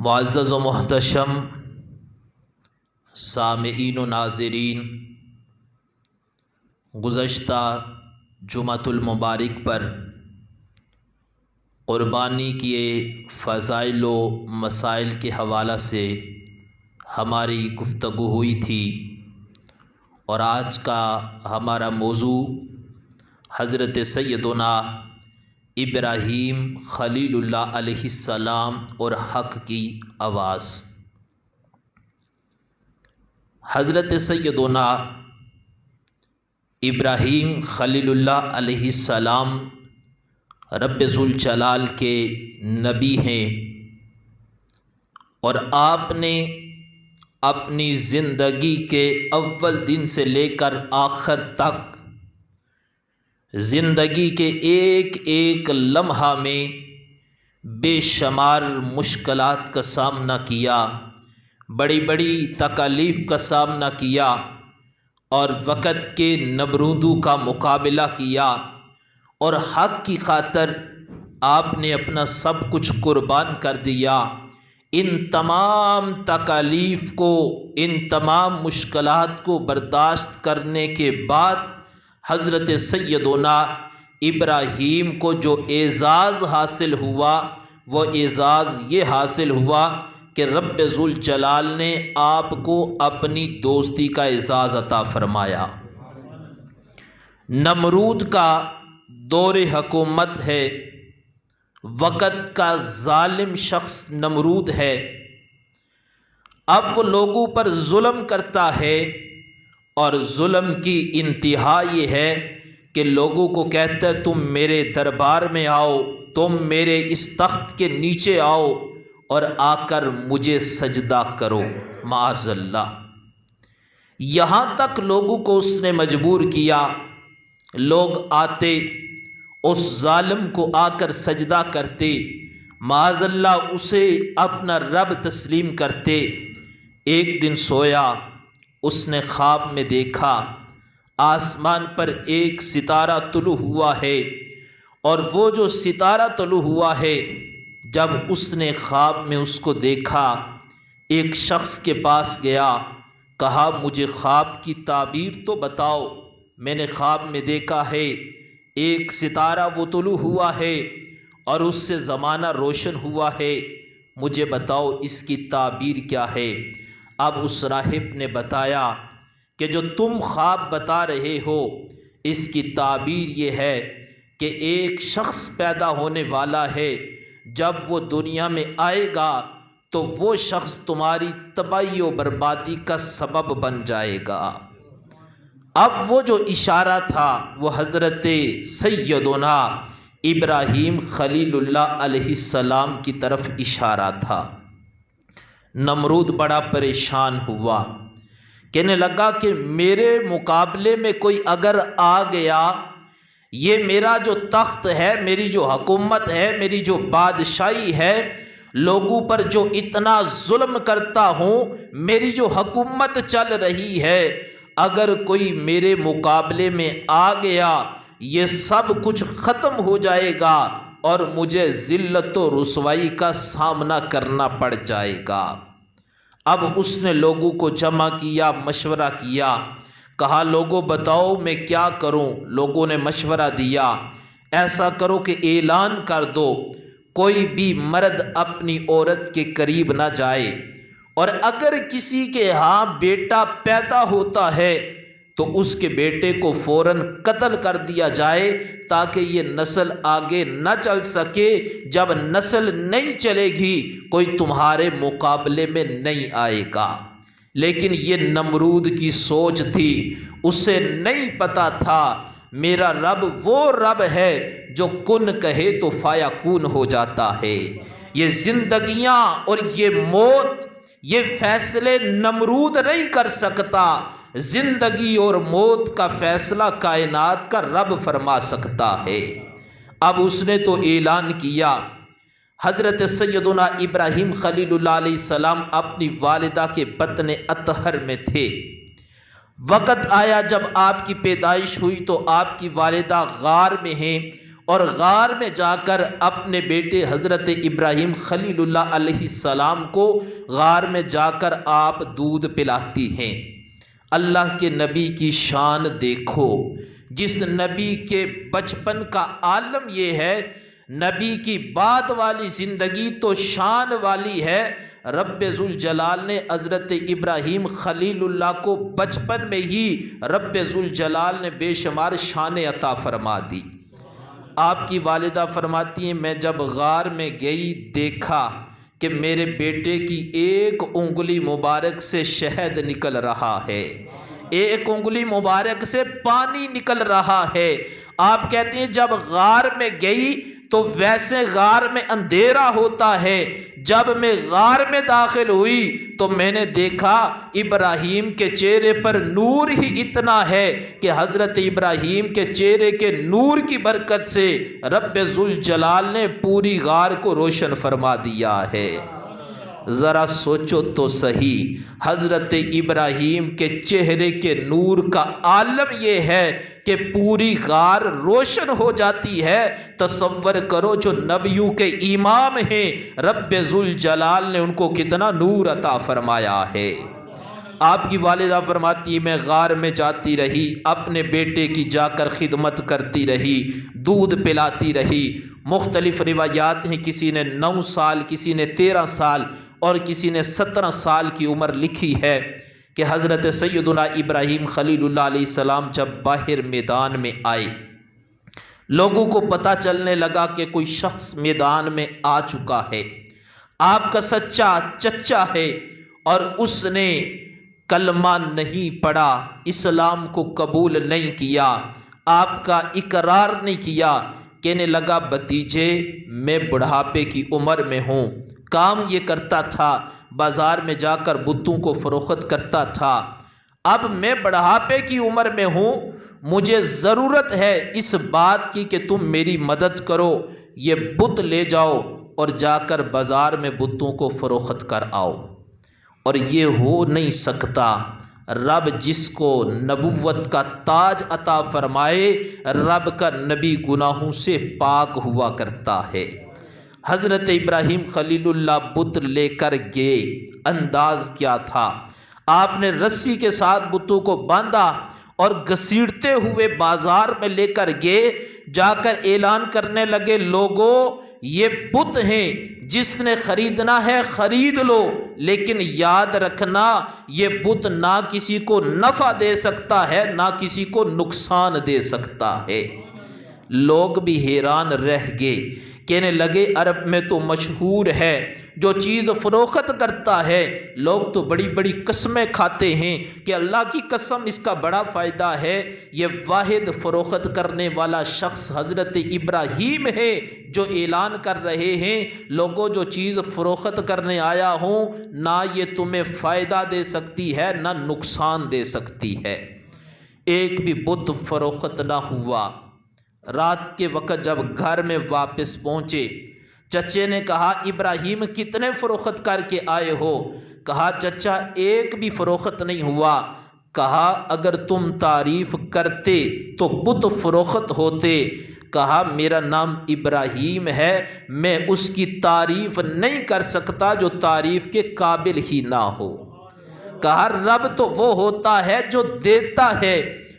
معزز و محتشم سامعین و ناظرین، گزشتہ جمعۃ المبارک پر قربانی کے فضائل و مسائل کے حوالہ سے ہماری گفتگو ہوئی تھی، اور آج کا ہمارا موضوع حضرت سیدنا ابراہیم خلیل اللہ علیہ السلام اور حق کی آواز۔ حضرت سیدنا ابراہیم خلیل اللہ علیہ السلام رب ذوالجلال کے نبی ہیں، اور آپ نے اپنی زندگی کے اول دن سے لے کر آخر تک زندگی کے ایک ایک لمحہ میں بے شمار مشکلات کا سامنا کیا، بڑی بڑی تکالیف کا سامنا کیا، اور وقت کے نمرودوں کا مقابلہ کیا، اور حق کی خاطر آپ نے اپنا سب کچھ قربان کر دیا۔ ان تمام تکالیف کو، ان تمام مشکلات کو برداشت کرنے کے بعد حضرت سیدنا ابراہیم کو جو اعزاز حاصل ہوا، وہ اعزاز یہ حاصل ہوا کہ رب ذوالجلال نے آپ کو اپنی دوستی کا اعزاز عطا فرمایا۔ نمرود کا دور حکومت ہے، وقت کا ظالم شخص نمرود ہے، اب وہ لوگوں پر ظلم کرتا ہے، اور ظلم کی انتہا یہ ہے کہ لوگوں کو کہتا ہے تم میرے دربار میں آؤ، تم میرے اس تخت کے نیچے آؤ اور آ کر مجھے سجدہ کرو، معاذ اللہ۔ یہاں تک لوگوں کو اس نے مجبور کیا، لوگ آتے اس ظالم کو آ کر سجدہ کرتے، معاذ اللہ اسے اپنا رب تسلیم کرتے۔ ایک دن سویا، اس نے خواب میں دیکھا آسمان پر ایک ستارہ طلوع ہوا ہے، اور وہ جو ستارہ طلوع ہوا ہے، جب اس نے خواب میں اس کو دیکھا، ایک شخص کے پاس گیا، کہا مجھے خواب کی تعبیر تو بتاؤ، میں نے خواب میں دیکھا ہے ایک ستارہ وہ طلوع ہوا ہے اور اس سے زمانہ روشن ہوا ہے، مجھے بتاؤ اس کی تعبیر کیا ہے۔ اب اس راہب نے بتایا کہ جو تم خواب بتا رہے ہو اس کی تعبیر یہ ہے کہ ایک شخص پیدا ہونے والا ہے، جب وہ دنیا میں آئے گا تو وہ شخص تمہاری تباہی و بربادی کا سبب بن جائے گا۔ اب وہ جو اشارہ تھا وہ حضرت سیدنا ابراہیم خلیل اللہ علیہ السلام کی طرف اشارہ تھا۔ نمرود بڑا پریشان ہوا، کہنے لگا کہ میرے مقابلے میں کوئی اگر آ گیا، یہ میرا جو تخت ہے، میری جو حکومت ہے، میری جو بادشاہی ہے، لوگوں پر جو اتنا ظلم کرتا ہوں، میری جو حکومت چل رہی ہے، اگر کوئی میرے مقابلے میں آ گیا یہ سب کچھ ختم ہو جائے گا اور مجھے ذلت و رسوائی کا سامنا کرنا پڑ جائے گا۔ اب اس نے لوگوں کو جمع کیا، مشورہ کیا، کہا لوگوں بتاؤ میں کیا کروں۔ لوگوں نے مشورہ دیا ایسا کرو کہ اعلان کر دو کوئی بھی مرد اپنی عورت کے قریب نہ جائے، اور اگر کسی کے ہاں بیٹا پیدا ہوتا ہے تو اس کے بیٹے کو فوراً قتل کر دیا جائے تاکہ یہ نسل آگے نہ چل سکے، جب نسل نہیں چلے گی کوئی تمہارے مقابلے میں نہیں آئے گا۔ لیکن یہ نمرود کی سوچ تھی، اسے نہیں پتا تھا میرا رب وہ رب ہے جو کن کہے تو فیکون ہو جاتا ہے۔ یہ زندگیاں اور یہ موت، یہ فیصلے نمرود نہیں کر سکتا، زندگی اور موت کا فیصلہ کائنات کا رب فرما سکتا ہے۔ اب اس نے تو اعلان کیا۔ حضرت سیدنا ابراہیم خلیل اللہ علیہ السلام اپنی والدہ کے بطن اطہر میں تھے۔ وقت آیا جب آپ کی پیدائش ہوئی تو آپ کی والدہ غار میں ہیں، اور غار میں جا کر اپنے بیٹے حضرت ابراہیم خلیل اللہ علیہ السلام کو غار میں جا کر آپ دودھ پلاتی ہیں۔ اللہ کے نبی کی شان دیکھو، جس نبی کے بچپن کا عالم یہ ہے، نبی کی بعد والی زندگی تو شان والی ہے۔ رب ذوالجلال نے حضرت ابراہیم خلیل اللہ کو بچپن میں ہی رب ذوالجلال نے بے شمار شان عطا فرما دی۔ آپ کی والدہ فرماتی ہیں میں جب غار میں گئی دیکھا کہ میرے بیٹے کی ایک انگلی مبارک سے شہد نکل رہا ہے، ایک انگلی مبارک سے پانی نکل رہا ہے۔ آپ کہتے ہیں جب غار میں گئی تو ویسے غار میں اندھیرا ہوتا ہے، جب میں غار میں داخل ہوئی تو میں نے دیکھا ابراہیم کے چہرے پر نور ہی اتنا ہے کہ حضرت ابراہیم کے چہرے کے نور کی برکت سے رب ذوالجلال نے پوری غار کو روشن فرما دیا ہے۔ ذرا سوچو تو صحیح، حضرت ابراہیم کے چہرے کے نور کا عالم یہ ہے کہ پوری غار روشن ہو جاتی ہے۔ تصور کرو جو نبیوں کے امام ہیں، رب ذوالجلال نے ان کو کتنا نور عطا فرمایا ہے۔ آپ کی والدہ فرماتی میں غار میں جاتی رہی، اپنے بیٹے کی جا کر خدمت کرتی رہی، دودھ پلاتی رہی۔ مختلف روایات ہیں، کسی نے 9 سال، کسی نے 13 سال اور کسی نے 17 سال کی عمر لکھی ہے کہ حضرت سیدنا ابراہیم خلیل اللہ علیہ السلام جب باہر میدان میں آئے، لوگوں کو پتہ چلنے لگا کہ کوئی شخص میدان میں آ چکا ہے، آپ کا سچا چچا ہے، اور اس نے کلمہ نہیں پڑھا، اسلام کو قبول نہیں کیا، آپ کا اقرار نہیں کیا۔ کہنے لگا بھتیجے میں بڑھاپے کی عمر میں ہوں، کام یہ کرتا تھا، بازار میں جا کر بتوں کو فروخت کرتا تھا، اب میں بڑھاپے کی عمر میں ہوں، مجھے ضرورت ہے اس بات کی کہ تم میری مدد کرو، یہ بت لے جاؤ اور جا کر بازار میں بتوں کو فروخت کر آؤ۔ اور یہ ہو نہیں سکتا، رب جس کو نبوت کا تاج عطا فرمائے، رب کا نبی گناہوں سے پاک ہوا کرتا ہے۔ حضرت ابراہیم خلیل اللہ بت لے کر گئے، انداز کیا تھا، آپ نے رسی کے ساتھ بتوں کو باندھا اور گھسیٹتے ہوئے بازار میں لے کر گئے، جا کر اعلان کرنے لگے لوگوں یہ بت ہیں، جس نے خریدنا ہے خرید لو، لیکن یاد رکھنا یہ بت نہ کسی کو نفع دے سکتا ہے نہ کسی کو نقصان دے سکتا ہے۔ لوگ بھی حیران رہ گئے، کہنے لگے عرب میں تو مشہور ہے، جو چیز فروخت کرتا ہے لوگ تو بڑی بڑی قسمیں کھاتے ہیں کہ اللہ کی قسم اس کا بڑا فائدہ ہے۔ یہ واحد فروخت کرنے والا شخص حضرت ابراہیم ہے جو اعلان کر رہے ہیں لوگوں جو چیز فروخت کرنے آیا ہوں، نہ یہ تمہیں فائدہ دے سکتی ہے نہ نقصان دے سکتی ہے۔ ایک بھی بت فروخت نہ ہوا۔ رات کے وقت جب گھر میں واپس پہنچے، چچے نے کہا ابراہیم کتنے فروخت کر کے آئے ہو؟ کہا چچا ایک بھی فروخت نہیں ہوا۔ کہا اگر تم تعریف کرتے تو بت فروخت ہوتے۔ کہا میرا نام ابراہیم ہے، میں اس کی تعریف نہیں کر سکتا جو تعریف کے قابل ہی نہ ہو۔ کہا رب تو وہ ہوتا ہے جو دیتا ہے،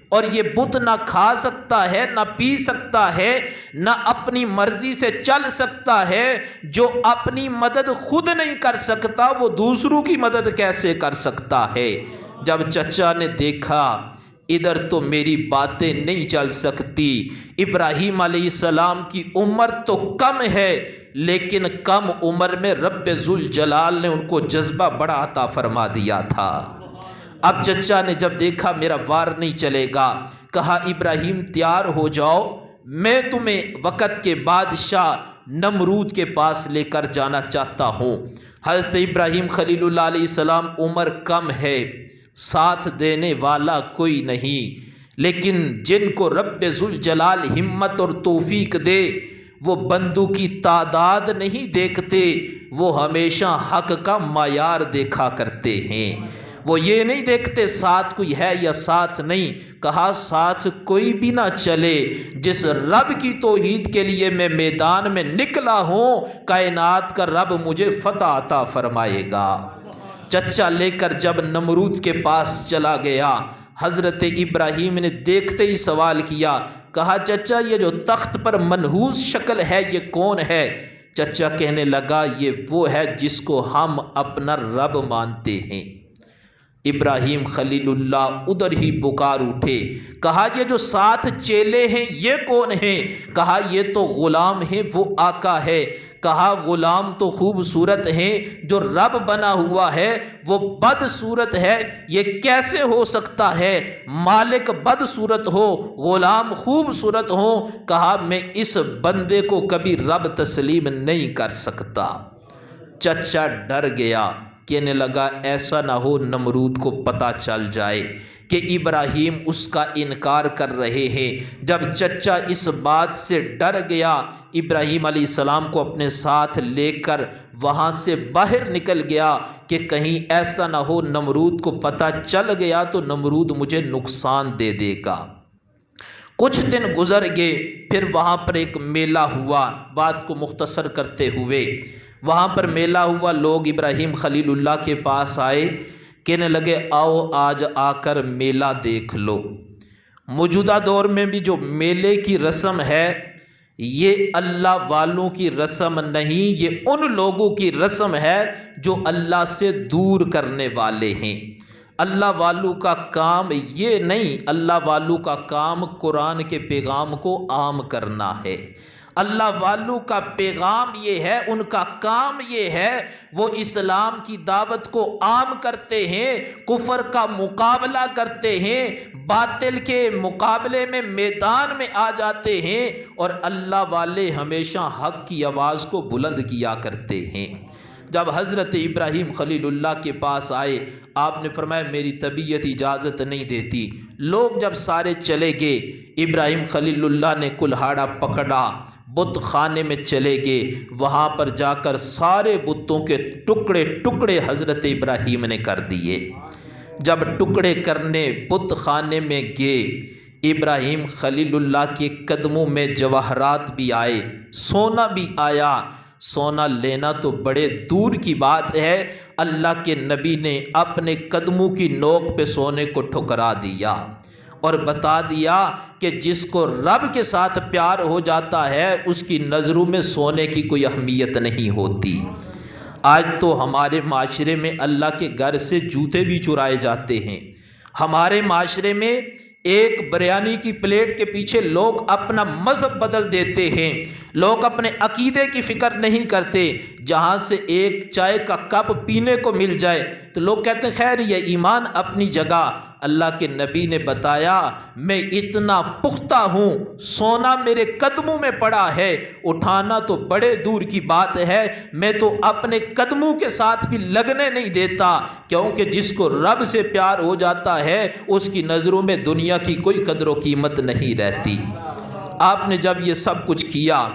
اور یہ بت نہ کھا سکتا ہے نہ پی سکتا ہے نہ اپنی مرضی سے چل سکتا ہے۔ جو اپنی مدد خود نہیں کر سکتا وہ دوسروں کی مدد کیسے کر سکتا ہے؟ جب چچا نے دیکھا ادھر تو میری باتیں نہیں چل سکتی، ابراہیم علیہ السلام کی عمر تو کم ہے لیکن کم عمر میں رب ذوالجلال نے ان کو جذبہ بڑا عطا فرما دیا تھا۔ اب چچا نے جب دیکھا میرا وار نہیں چلے گا، کہا ابراہیم تیار ہو جاؤ، میں تمہیں وقت کے بادشاہ نمرود کے پاس لے کر جانا چاہتا ہوں۔ حضرت ابراہیم خلیل اللہ علیہ السلام عمر کم ہے، ساتھ دینے والا کوئی نہیں، لیکن جن کو رب ذوالجلال ہمت اور توفیق دے وہ بندوں کی تعداد نہیں دیکھتے، وہ ہمیشہ حق کا معیار دیکھا کرتے ہیں۔ وہ یہ نہیں دیکھتے ساتھ کوئی ہے یا ساتھ نہیں، کہا ساتھ کوئی بھی نہ چلے، جس رب کی توحید کے لیے میں میدان میں نکلا ہوں کائنات کا رب مجھے فتح عطا فرمائے گا۔ چچا لے کر جب نمرود کے پاس چلا گیا، حضرت ابراہیم نے دیکھتے ہی سوال کیا، کہا چچا یہ جو تخت پر منحوس شکل ہے یہ کون ہے؟ چچا کہنے لگا یہ وہ ہے جس کو ہم اپنا رب مانتے ہیں۔ ابراہیم خلیل اللہ ادھر ہی پکار اٹھے، کہا یہ جو ساتھ چیلے ہیں یہ کون ہیں؟ کہا یہ تو غلام ہیں، وہ آقا ہے۔ کہا غلام تو خوبصورت ہیں، جو رب بنا ہوا ہے وہ بدصورت ہے، یہ کیسے ہو سکتا ہے؟ مالک بدصورت ہو، غلام خوبصورت ہو۔ کہا میں اس بندے کو کبھی رب تسلیم نہیں کر سکتا۔ چچا ڈر گیا، کہنے لگا ایسا نہ ہو نمرود کو پتہ چل جائے کہ ابراہیم اس کا انکار کر رہے ہیں۔ جب چچا اس بات سے ڈر گیا، ابراہیم علیہ السلام کو اپنے ساتھ لے کر وہاں سے باہر نکل گیا کہ کہیں ایسا نہ ہو نمرود کو پتہ چل گیا تو نمرود مجھے نقصان دے دے گا۔ کچھ دن گزر گئے، پھر وہاں پر ایک میلہ ہوا۔ بات کو مختصر کرتے ہوئے وہاں پر میلہ ہوا، لوگ ابراہیم خلیل اللہ کے پاس آئے، کہنے لگے آؤ آج آ کر میلہ دیکھ لو۔ موجودہ دور میں بھی جو میلے کی رسم ہے یہ اللہ والوں کی رسم نہیں، یہ ان لوگوں کی رسم ہے جو اللہ سے دور کرنے والے ہیں۔ اللہ والوں کا کام یہ نہیں، اللہ والوں کا کام قرآن کے پیغام کو عام کرنا ہے۔ اللہ والوں کا پیغام یہ ہے، ان کا کام یہ ہے، وہ اسلام کی دعوت کو عام کرتے ہیں، کفر کا مقابلہ کرتے ہیں، باطل کے مقابلے میں میدان میں آ جاتے ہیں، اور اللہ والے ہمیشہ حق کی آواز کو بلند کیا کرتے ہیں۔ جب حضرت ابراہیم خلیل اللہ کے پاس آئے، آپ نے فرمایا میری طبیعت اجازت نہیں دیتی۔ لوگ جب سارے چلے گئے، ابراہیم خلیل اللہ نے کلہاڑا پکڑا، بت خانے میں چلے گئے، وہاں پر جا کر سارے بتوں کے ٹکڑے ٹکڑے حضرت ابراہیم نے کر دیے۔ جب ٹکڑے کرنے بت خانے میں گئے، ابراہیم خلیل اللہ کے قدموں میں جواہرات بھی آئے، سونا بھی آیا۔ سونا لینا تو بڑے دور کی بات ہے، اللہ کے نبی نے اپنے قدموں کی نوک پہ سونے کو ٹھکرا دیا اور بتا دیا کہ جس کو رب کے ساتھ پیار ہو جاتا ہے اس کی نظروں میں سونے کی کوئی اہمیت نہیں ہوتی۔ آج تو ہمارے معاشرے میں اللہ کے گھر سے جوتے بھی چرائے جاتے ہیں۔ ہمارے معاشرے میں ایک بریانی کی پلیٹ کے پیچھے لوگ اپنا مذہب بدل دیتے ہیں، لوگ اپنے عقیدے کی فکر نہیں کرتے۔ جہاں سے ایک چائے کا کپ پینے کو مل جائے تو لوگ کہتے ہیں خیر یہ ایمان اپنی جگہ۔ اللہ کے نبی نے بتایا میں اتنا پختہ ہوں، سونا میرے قدموں میں پڑا ہے، اٹھانا تو بڑے دور کی بات ہے، میں تو اپنے قدموں کے ساتھ بھی لگنے نہیں دیتا، کیونکہ جس کو رب سے پیار ہو جاتا ہے اس کی نظروں میں دنیا کی کوئی قدر و قیمت نہیں رہتی۔ آپ نے جب یہ سب کچھ کیا،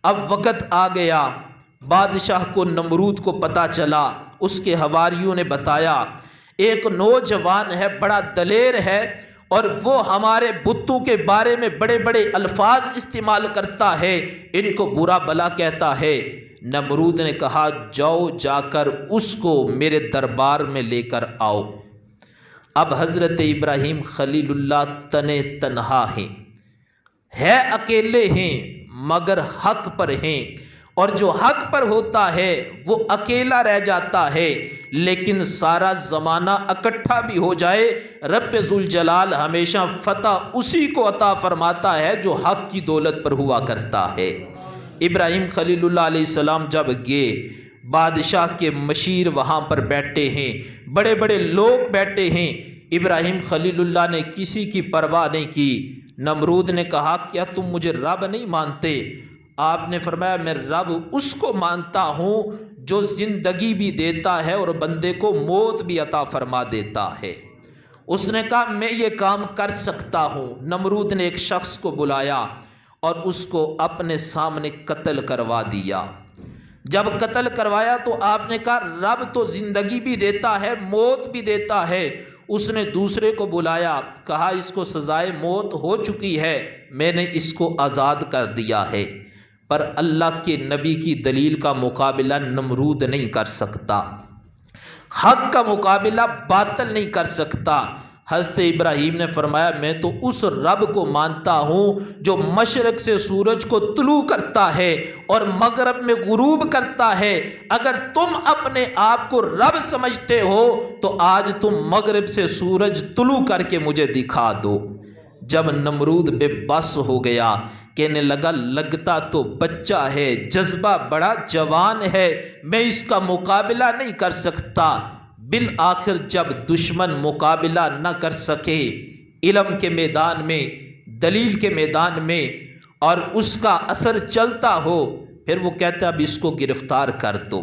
اب وقت آ گیا، بادشاہ کو نمرود کو پتہ چلا، اس کے حواریوں نے بتایا ایک نوجوان ہے، بڑا دلیر ہے، اور وہ ہمارے بتوں کے بارے میں بڑے بڑے الفاظ استعمال کرتا ہے، ان کو برا بلا کہتا ہے۔ نمرود نے کہا جاؤ جا کر اس کو میرے دربار میں لے کر آؤ۔ اب حضرت ابراہیم خلیل اللہ تنے تنہا ہیں، اکیلے ہیں مگر حق پر ہیں، اور جو حق پر ہوتا ہے وہ اکیلا رہ جاتا ہے، لیکن سارا زمانہ اکٹھا بھی ہو جائے رب ذوالجلال ہمیشہ فتح اسی کو عطا فرماتا ہے جو حق کی دولت پر ہوا کرتا ہے۔ ابراہیم خلیل اللہ علیہ السلام جب گئے، بادشاہ کے مشیر وہاں پر بیٹھے ہیں، بڑے بڑے لوگ بیٹھے ہیں، ابراہیم خلیل اللہ نے کسی کی پرواہ نہیں کی۔ نمرود نے کہا کیا تم مجھے رب نہیں مانتے؟ آپ نے فرمایا میں رب اس کو مانتا ہوں جو زندگی بھی دیتا ہے اور بندے کو موت بھی عطا فرما دیتا ہے۔ اس نے کہا میں یہ کام کر سکتا ہوں۔ نمرود نے ایک شخص کو بلایا اور اس کو اپنے سامنے قتل کروا دیا۔ جب قتل کروایا تو آپ نے کہا رب تو زندگی بھی دیتا ہے موت بھی دیتا ہے۔ اس نے دوسرے کو بلایا، کہا اس کو سزائے موت ہو چکی ہے، میں نے اس کو آزاد کر دیا ہے۔ پر اللہ کے نبی کی دلیل کا مقابلہ نمرود نہیں کر سکتا، حق کا مقابلہ باطل نہیں کر سکتا۔ حضرت ابراہیم نے فرمایا میں تو اس رب کو مانتا ہوں جو مشرق سے سورج کو طلوع کرتا ہے اور مغرب میں غروب کرتا ہے۔ اگر تم اپنے آپ کو رب سمجھتے ہو تو آج تم مغرب سے سورج طلوع کر کے مجھے دکھا دو۔ جب نمرود بے بس ہو گیا، کہنے لگا لگتا تو بچہ ہے، جذبہ بڑا جوان ہے، میں اس کا مقابلہ نہیں کر سکتا۔ بالآخر جب دشمن مقابلہ نہ کر سکے علم کے میدان میں، دلیل کے میدان میں، اور اس کا اثر چلتا ہو، پھر وہ کہتا ہے اب اس کو گرفتار کر دو،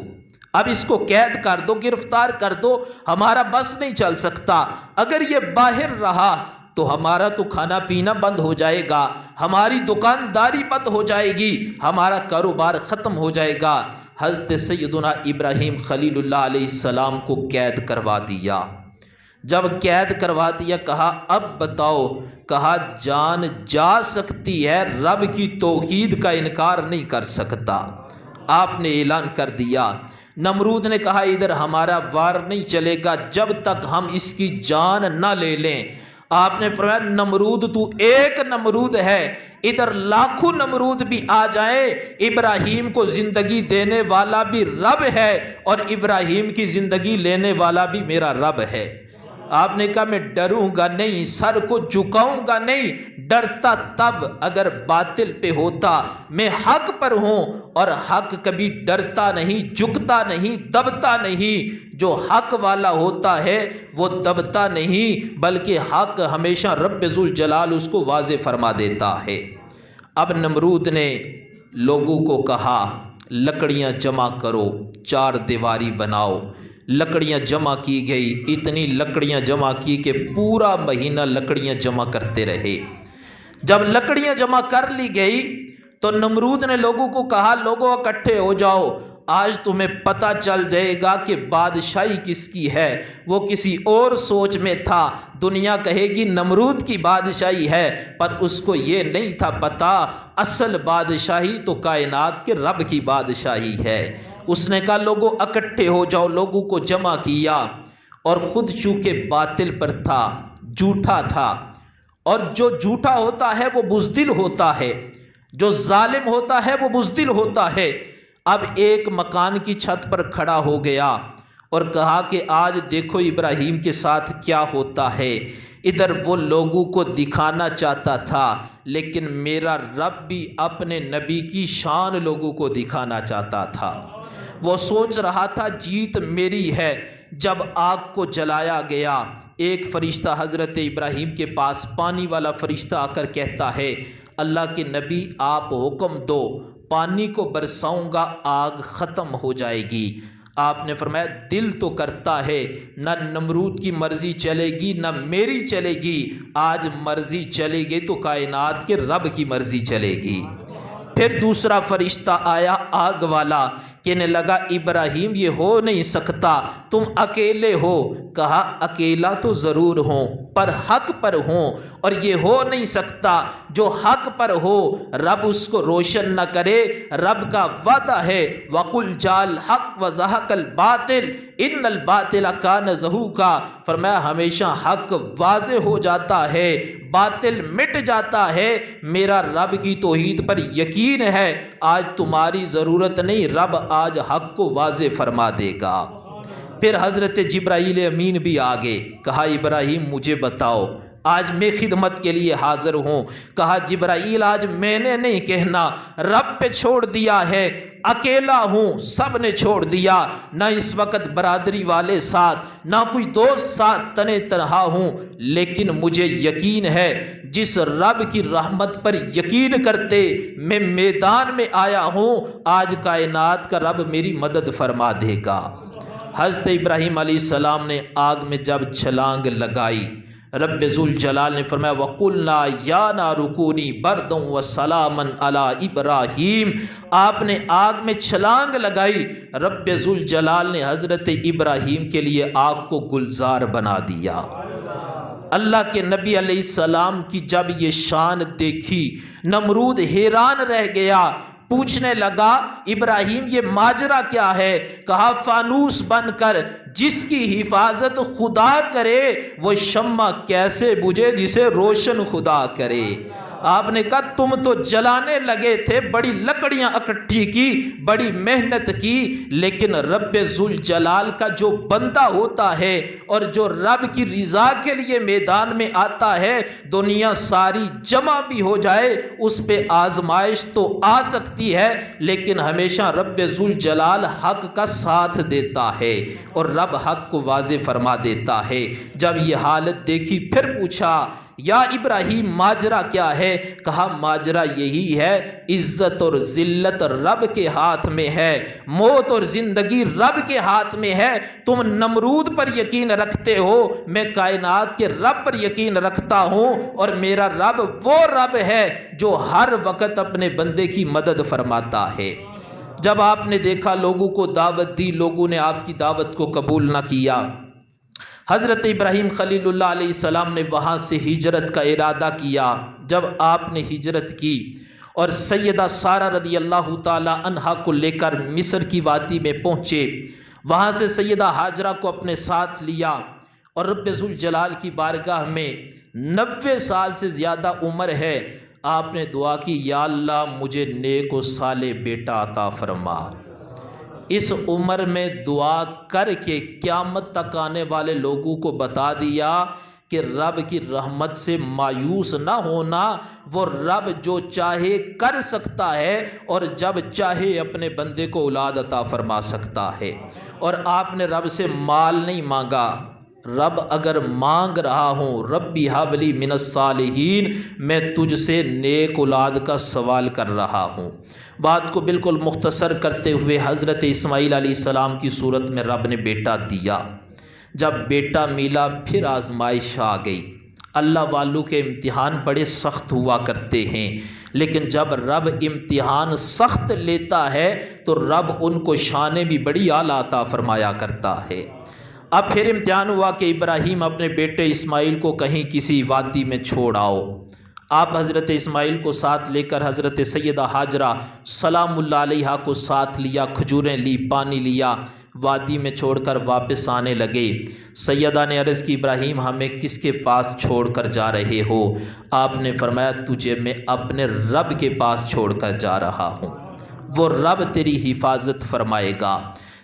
اب اس کو قید کر دو، گرفتار کر دو، ہمارا بس نہیں چل سکتا۔ اگر یہ باہر رہا تو ہمارا تو کھانا پینا بند ہو جائے گا، ہماری دکانداری بند ہو جائے گی، ہمارا کاروبار ختم ہو جائے گا۔ حضرت سیدنا ابراہیم خلیل اللہ علیہ السلام کو قید کروا دیا۔ جب قید کروا دیا کہا اب بتاؤ، کہا جان جا سکتی ہے، رب کی توحید کا انکار نہیں کر سکتا۔ آپ نے اعلان کر دیا۔ نمرود نے کہا ادھر ہمارا وار نہیں چلے گا جب تک ہم اس کی جان نہ لے لیں۔ آپ نے فرمایا نمرود تو ایک نمرود ہے، ادھر لاکھوں نمرود بھی آ جائیں، ابراہیم کو زندگی دینے والا بھی رب ہے اور ابراہیم کی زندگی لینے والا بھی میرا رب ہے۔ آپ نے کہا میں ڈروں گا نہیں، سر کو جھکاؤں گا نہیں، ڈرتا تب اگر باطل پہ ہوتا، میں حق پر ہوں اور حق کبھی ڈرتا نہیں، جھکتا نہیں، دبتا نہیں۔ جو حق والا ہوتا ہے وہ دبتا نہیں، بلکہ حق ہمیشہ رب ذوالجلال اس کو واضح فرما دیتا ہے۔ اب نمرود نے لوگوں کو کہا لکڑیاں جمع کرو، چار دیواری بناؤ۔ لکڑیاں جمع کی گئی، اتنی لکڑیاں جمع کی کہ پورا مہینہ لکڑیاں جمع کرتے رہے۔ جب لکڑیاں جمع کر لی گئی تو نمرود نے لوگوں کو کہا لوگوں اکٹھے ہو جاؤ، آج تمہیں پتہ چل جائے گا کہ بادشاہی کس کی ہے۔ وہ کسی اور سوچ میں تھا، دنیا کہے گی نمرود کی بادشاہی ہے، پر اس کو یہ نہیں تھا پتہ اصل بادشاہی تو کائنات کے رب کی بادشاہی ہے۔ اس نے کہا لوگوں اکٹھے ہو جاؤ، لوگوں کو جمع کیا، اور خود چونکہ باطل پر تھا، جھوٹا تھا، اور جو جھوٹا ہوتا ہے وہ بزدل ہوتا ہے، جو ظالم ہوتا ہے وہ بزدل ہوتا ہے۔ اب ایک مکان کی چھت پر کھڑا ہو گیا اور کہا کہ آج دیکھو ابراہیم کے ساتھ کیا ہوتا ہے۔ ادھر وہ لوگوں کو دکھانا چاہتا تھا، لیکن میرا رب بھی اپنے نبی کی شان لوگوں کو دکھانا چاہتا تھا۔ وہ سوچ رہا تھا جیت میری ہے۔ جب آگ کو جلایا گیا، ایک فرشتہ حضرت ابراہیم کے پاس پانی والا فرشتہ آ کر کہتا ہے اللہ کے نبی آپ حکم دو، پانی کو برساؤں گا، آگ ختم ہو جائے گی۔ آپ نے فرمایا دل تو کرتا ہے، نہ نمرود کی مرضی چلے گی نہ میری چلے گی، آج مرضی چلے گی تو کائنات کے رب کی مرضی چلے گی۔ پھر دوسرا فرشتہ آیا آگ والا، کہنے لگا ابراہیم یہ ہو نہیں سکتا، تم اکیلے ہو۔ کہا اکیلا تو ضرور ہوں پر حق پر ہوں، اور یہ ہو نہیں سکتا جو حق پر ہو رب اس کو روشن نہ کرے۔ رب کا وعدہ ہے وَقُلْ جَاءَ الْحَقُّ وَزَهَقَ الْبَاطِلُ إِنَّ الْبَاطِلَ كَانَ زَهُوقًا۔ فرمایا ہمیشہ حق واضح ہو جاتا ہے، باطل مٹ جاتا ہے۔ میرا رب کی توحید پر یقین ہے، آج تمہاری ضرورت نہیں، رب آج حق کو واضح فرما دے گا۔ پھر حضرت جبرائیل امین بھی آگے، کہا ابراہیم مجھے بتاؤ، آج میں خدمت کے لیے حاضر ہوں۔ کہا جبرائیل آج میں نے نہیں کہنا، رب پہ چھوڑ دیا ہے، اکیلا ہوں، سب نے چھوڑ دیا، نہ اس وقت برادری والے ساتھ، نہ کوئی دوست ساتھ، تنے تنہا ہوں، لیکن مجھے یقین ہے جس رب کی رحمت پر یقین کرتے میں میدان میں آیا ہوں، آج کائنات کا رب میری مدد فرما دے گا۔ حضرت ابراہیم علیہ السلام نے آگ میں جب چھلانگ لگائی، رب ذوالجلال نے فرمایا وَقُلْنَا يَا نَارُ كُونِي بَرْدًا وَسَلَامًا عَلَىٰ ابراہیم، آپ نے آگ میں چھلانگ لگائی، رب ذوالجلال نے حضرت ابراہیم کے لیے آگ کو گلزار بنا دیا۔ اللہ کے نبی علیہ السلام کی جب یہ شان دیکھی نمرود حیران رہ گیا، پوچھنے لگا ابراہیم یہ ماجرا کیا ہے؟ کہا فانوس بن کر جس کی حفاظت خدا کرے وہ شمع کیسے بجھے جسے روشن خدا کرے۔ آپ نے کہا تم تو جلانے لگے تھے، بڑی لکڑیاں اکٹھی کی، بڑی محنت کی، لیکن رب ذوالجلال کا جو بندہ ہوتا ہے اور جو رب کی رضا کے لیے میدان میں آتا ہے، دنیا ساری جمع بھی ہو جائے اس پہ آزمائش تو آ سکتی ہے، لیکن ہمیشہ رب ذوالجلال حق کا ساتھ دیتا ہے اور رب حق کو واضح فرما دیتا ہے۔ جب یہ حالت دیکھی پھر پوچھا یا ابراہیم ماجرا کیا ہے؟ کہا ماجرا یہی ہے عزت اور ذلت رب کے ہاتھ میں ہے، موت اور زندگی رب کے ہاتھ میں ہے۔ تم نمرود پر یقین رکھتے ہو، میں کائنات کے رب پر یقین رکھتا ہوں، اور میرا رب وہ رب ہے جو ہر وقت اپنے بندے کی مدد فرماتا ہے۔ جب آپ نے دیکھا لوگوں کو دعوت دی، لوگوں نے آپ کی دعوت کو قبول نہ کیا، حضرت ابراہیم خلیل اللہ علیہ السلام نے وہاں سے ہجرت کا ارادہ کیا۔ جب آپ نے ہجرت کی اور سیدہ سارہ رضی اللہ تعالی عنہا کو لے کر مصر کی وادی میں پہنچے، وہاں سے سیدہ ہاجرہ کو اپنے ساتھ لیا اور رب ذوالجلال کی بارگاہ میں 90 سال سے زیادہ عمر ہے، آپ نے دعا کی یا اللہ مجھے نیک و صالح بیٹا عطا فرما۔ اس عمر میں دعا کر کے قیامت تک آنے والے لوگوں کو بتا دیا کہ رب کی رحمت سے مایوس نہ ہونا، وہ رب جو چاہے کر سکتا ہے اور جب چاہے اپنے بندے کو اولاد عطا فرما سکتا ہے۔ اور آپ نے رب سے مال نہیں مانگا، رب اگر مانگ رہا ہوں ربی ہب لی من الصالحین، میں تجھ سے نیک اولاد کا سوال کر رہا ہوں۔ بات کو بالکل مختصر کرتے ہوئے حضرت اسماعیل علیہ السلام کی صورت میں رب نے بیٹا دیا۔ جب بیٹا ملا پھر آزمائش آ گئی۔ اللہ والوں کے امتحان بڑے سخت ہوا کرتے ہیں، لیکن جب رب امتحان سخت لیتا ہے تو رب ان کو شانیں بھی بڑی اعلیٰ عطا فرمایا کرتا ہے۔ اب پھر امتحان ہوا کہ ابراہیم اپنے بیٹے اسماعیل کو کہیں کسی وادی میں چھوڑ آؤ۔ آپ حضرت اسماعیل کو ساتھ لے کر حضرت سیدہ ہاجرہ سلام اللہ علیہا کو ساتھ لیا، کھجوریں لی، پانی لیا، وادی میں چھوڑ کر واپس آنے لگے۔ سیدہ نے عرض کی ابراہیم ہمیں کس کے پاس چھوڑ کر جا رہے ہو؟ آپ نے فرمایا تجھے میں اپنے رب کے پاس چھوڑ کر جا رہا ہوں، وہ رب تیری حفاظت فرمائے گا۔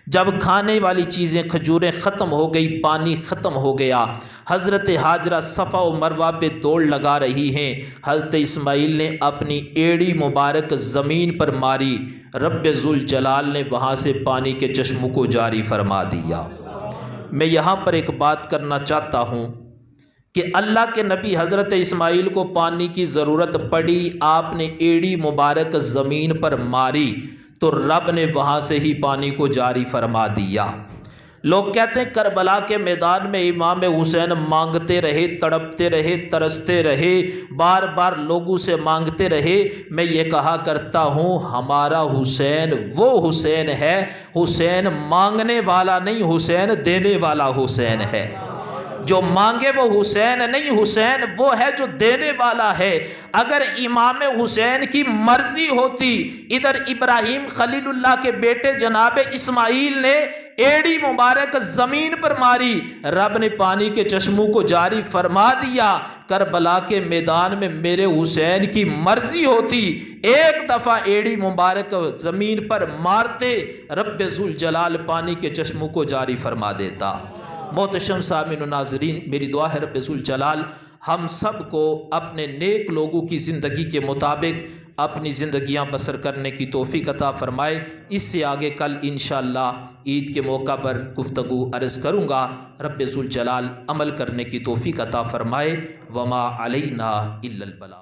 جب کھانے والی چیزیں کھجوریں ختم ہو گئی، پانی ختم ہو گیا، حضرت ہاجرہ صفا و مروہ پہ دوڑ لگا رہی ہیں، حضرت اسماعیل نے اپنی ایڑی مبارک زمین پر ماری، رب ذوالجلال نے وہاں سے پانی کے چشموں کو جاری فرما دیا۔ میں یہاں پر ایک بات کرنا چاہتا ہوں کہ اللہ کے نبی حضرت اسماعیل کو پانی کی ضرورت پڑی، آپ نے ایڑی مبارک زمین پر ماری تو رب نے وہاں سے ہی پانی کو جاری فرما دیا۔ لوگ کہتے ہیں کربلا کے میدان میں امام حسین مانگتے رہے، تڑپتے رہے، ترستے رہے، بار بار لوگوں سے مانگتے رہے۔ میں یہ کہا کرتا ہوں ہمارا حسین وہ حسین ہے، حسین مانگنے والا نہیں، حسین دینے والا حسین ہے۔ جو مانگے وہ حسین نہیں، حسین وہ ہے جو دینے والا ہے۔ اگر امام حسین کی مرضی ہوتی، ادھر ابراہیم خلیل اللہ کے بیٹے جناب اسماعیل نے ایڑی مبارک زمین پر ماری، رب نے پانی کے چشموں کو جاری فرما دیا۔ کربلا کے میدان میں میرے حسین کی مرضی ہوتی، ایک دفعہ ایڑی مبارک زمین پر مارتے، رب ذوالجلال پانی کے چشموں کو جاری فرما دیتا۔ محتشم سامعین و ناظرین، میری دعا ہے رب ذوالجلال ہم سب کو اپنے نیک لوگوں کی زندگی کے مطابق اپنی زندگیاں بسر کرنے کی توفیق عطا فرمائے۔ اس سے آگے کل انشاءاللہ عید کے موقع پر گفتگو عرض کروں گا۔ رب ذوالجلال عمل کرنے کی توفیق عطا فرمائے۔ وما علینا الا البلاغ۔